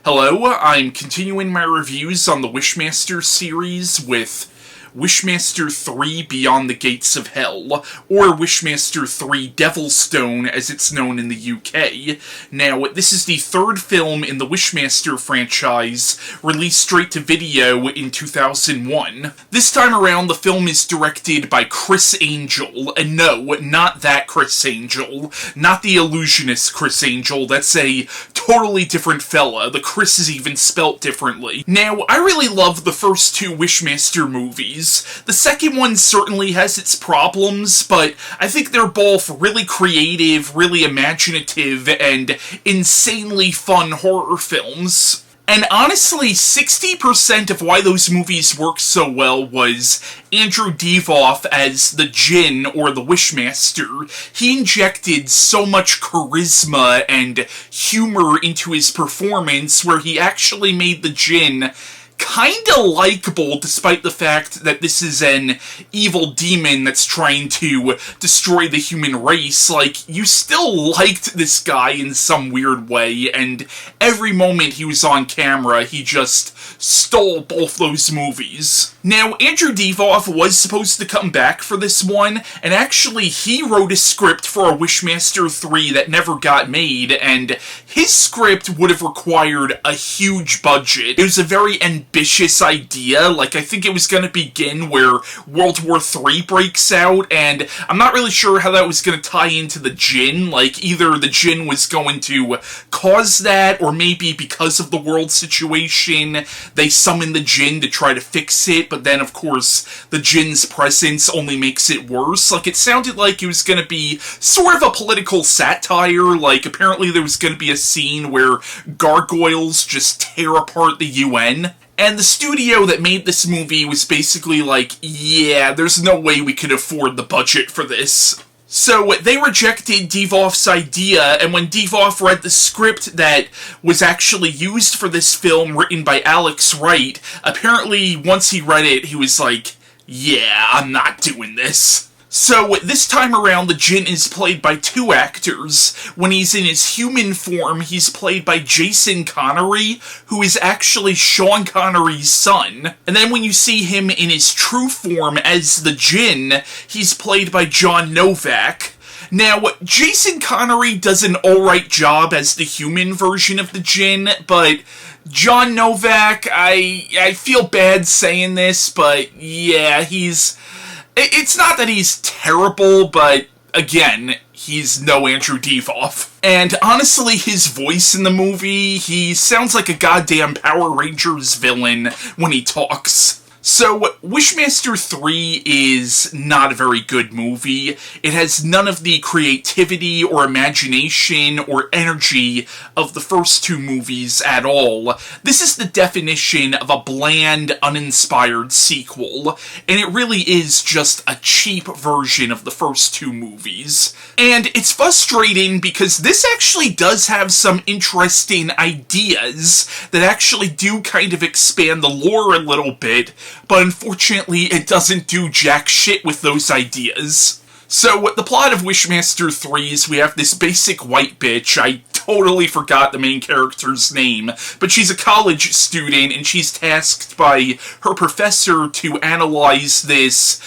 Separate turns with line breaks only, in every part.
Hello, I'm continuing my reviews on the Wishmaster series with Wishmaster 3 Beyond the Gates of Hell, or Wishmaster 3 Devilstone as it's known in the UK. Now, this is the third film in the Wishmaster franchise, released straight to video in 2001. This time around, the film is directed by Criss Angel, and no, not that Criss Angel, not the illusionist Criss Angel, that's a totally different fella. The Criss is even spelt differently. Now, I really love the first two Wishmaster movies. The second one certainly has its problems, but I think they're both really creative, really imaginative, and insanely fun horror films. And honestly, 60% of why those movies worked so well was Andrew Divoff as the Djinn, or the Wishmaster. He injected so much charisma and humor into his performance, where he actually made the Djinn kinda likable, despite the fact that this is an evil demon that's trying to destroy the human race. Like, you still liked this guy in some weird way, and every moment he was on camera, he just stole both those movies. Now, Andrew Divoff was supposed to come back for this one, and actually he wrote a script for a Wishmaster 3 that never got made, and his script would have required a huge budget. It was a very ambitious idea. Like, I think it was going to begin where World War III breaks out, and I'm not really sure how that was going to tie into the Djinn. Like, either the Djinn was going to cause that, or maybe because of the world situation, they summon the Djinn to try to fix it, but then, of course, the Djinn's presence only makes it worse. Like, it sounded like it was going to be sort of a political satire. Like, apparently there was going to be a scene where gargoyles just tear apart the UN. And the studio that made this movie was basically like, yeah, there's no way we could afford the budget for this. So they rejected Divoff's idea, and when Divoff read the script that was actually used for this film, written by Alex Wright, apparently once he read it, he was like, yeah, I'm not doing this. So, this time around, the Djinn is played by two actors. When he's in his human form, he's played by Jason Connery, who is actually Sean Connery's son. And then when you see him in his true form as the Djinn, he's played by John Novak. Now, Jason Connery does an alright job as the human version of the Djinn, but John Novak, I feel bad saying this, but yeah, it's not that he's terrible, but again, he's no Andrew Divoff. And honestly, his voice in the movie, he sounds like a goddamn Power Rangers villain when he talks. So, Wishmaster 3 is not a very good movie. It has none of the creativity or imagination or energy of the first two movies at all. This is the definition of a bland, uninspired sequel, and it really is just a cheap version of the first two movies. And it's frustrating because this actually does have some interesting ideas that actually do kind of expand the lore a little bit, but unfortunately it doesn't do jack shit with those ideas. So, the plot of Wishmaster 3 is we have this basic white bitch. I totally forgot the main character's name, but she's a college student, and she's tasked by her professor to analyze this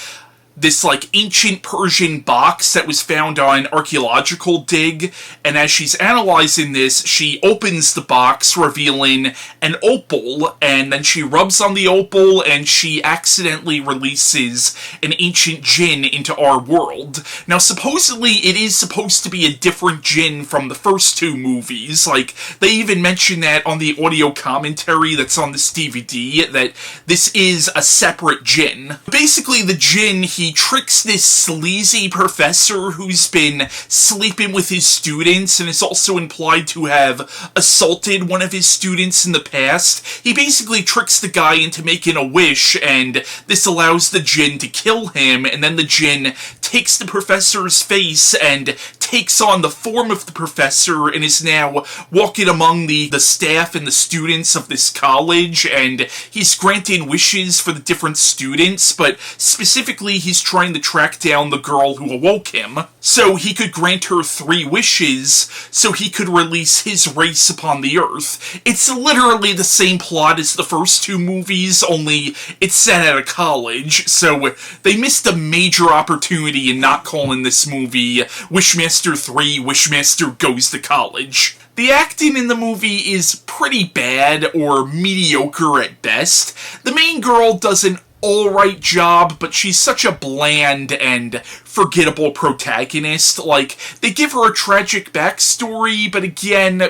like ancient Persian box that was found on archaeological dig, and as she's analyzing this, she opens the box, revealing an opal, and then she rubs on the opal, and she accidentally releases an ancient Djinn into our world. Now, supposedly, it is supposed to be a different Djinn from the first two movies. Like, they even mention that on the audio commentary that's on this DVD, that this is a separate Djinn. Basically, the Djinn, he tricks this sleazy professor who's been sleeping with his students and is also implied to have assaulted one of his students in the past. He basically tricks the guy into making a wish, and this allows the Djinn to kill him, and then the Djinn takes the professor's face and takes on the form of the professor and is now walking among the staff and the students of this college, and he's granting wishes for the different students, but specifically he's trying to track down the girl who awoke him, so he could grant her 3 wishes so he could release his race upon the Earth. It's literally the same plot as the first 2 movies, only it's set at a college, so they missed a major opportunity in not calling this movie Wishmaster 3, Wishmaster Goes to College. The acting in the movie is pretty bad, or mediocre at best. The main girl does an alright job, but she's such a bland and forgettable protagonist. Like, they give her a tragic backstory, but again,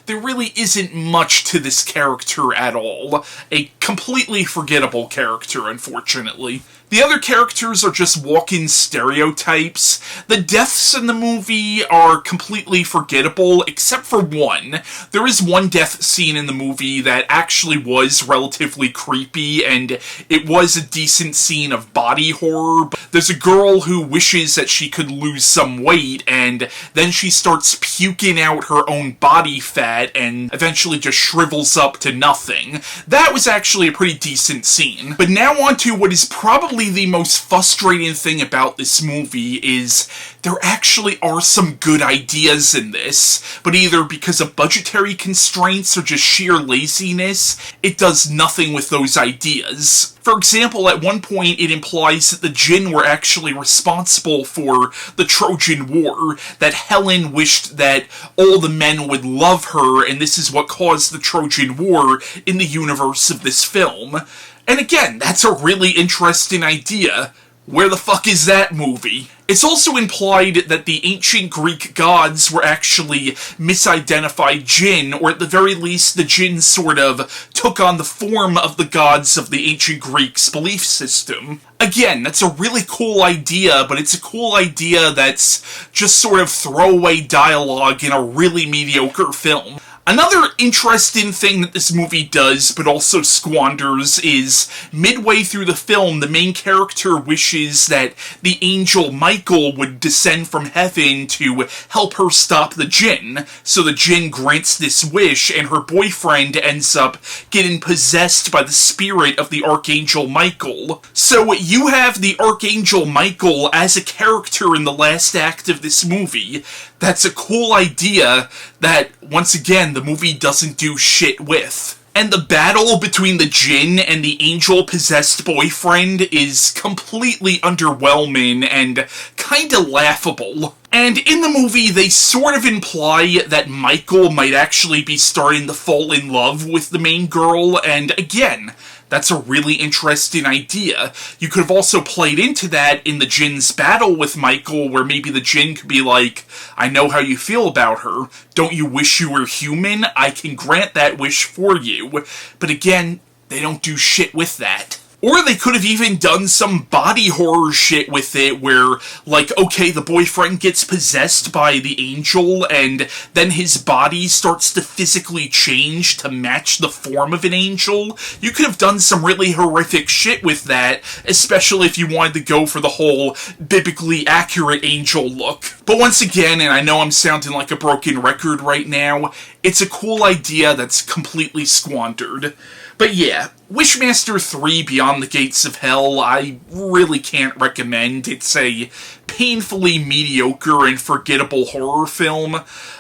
there really isn't much to this character at all. A completely forgettable character, unfortunately. The other characters are just walking stereotypes. The deaths in the movie are completely forgettable, except for one. There is one death scene in the movie that actually was relatively creepy, and it was a decent scene of body horror. There's a girl who wishes that she could lose some weight, and then she starts puking out her own body fat, and eventually just shrivels up to nothing. That was actually a pretty decent scene. But now on to what is probably the most frustrating thing about this movie is there actually are some good ideas in this, but either because of budgetary constraints or just sheer laziness, it does nothing with those ideas. For example, at one point it implies that the Djinn were actually responsible for the Trojan War, that Helen wished that all the men would love her, and this is what caused the Trojan War in the universe of this film. And again, that's a really interesting idea. Where the fuck is that movie? It's also implied that the ancient Greek gods were actually misidentified Djinn, or at the very least the Djinn sort of took on the form of the gods of the ancient Greeks' belief system. Again, that's a really cool idea, but it's a cool idea that's just sort of throwaway dialogue in a really mediocre film. Another interesting thing that this movie does, but also squanders, is midway through the film, the main character wishes that the angel Michael would descend from heaven to help her stop the Djinn. So the Djinn grants this wish, and her boyfriend ends up getting possessed by the spirit of the Archangel Michael. So you have the Archangel Michael as a character in the last act of this movie. That's a cool idea that, once again, the movie doesn't do shit with. And the battle between the Djinn and the angel-possessed boyfriend is completely underwhelming and kinda laughable. And in the movie, they sort of imply that Michael might actually be starting to fall in love with the main girl, and again, that's a really interesting idea. You could have also played into that in the Djinn's battle with Michael, where maybe the Djinn could be like, I know how you feel about her. Don't you wish you were human? I can grant that wish for you. But again, they don't do shit with that. Or they could have even done some body horror shit with it where, like, okay, the boyfriend gets possessed by the angel and then his body starts to physically change to match the form of an angel. You could have done some really horrific shit with that, especially if you wanted to go for the whole biblically accurate angel look. But once again, and I know I'm sounding like a broken record right now, it's a cool idea that's completely squandered. But yeah, Wishmaster 3 Beyond the Gates of Hell, I really can't recommend. It's a painfully mediocre and forgettable horror film.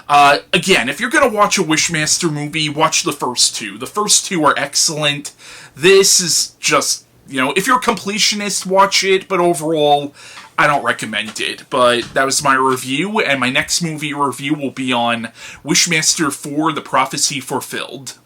Again, if you're gonna watch a Wishmaster movie, watch the first 2. The first 2 are excellent. This is just, you know, if you're a completionist, watch it, but overall, I don't recommend it. But that was my review, and my next movie review will be on Wishmaster 4 The Prophecy Fulfilled.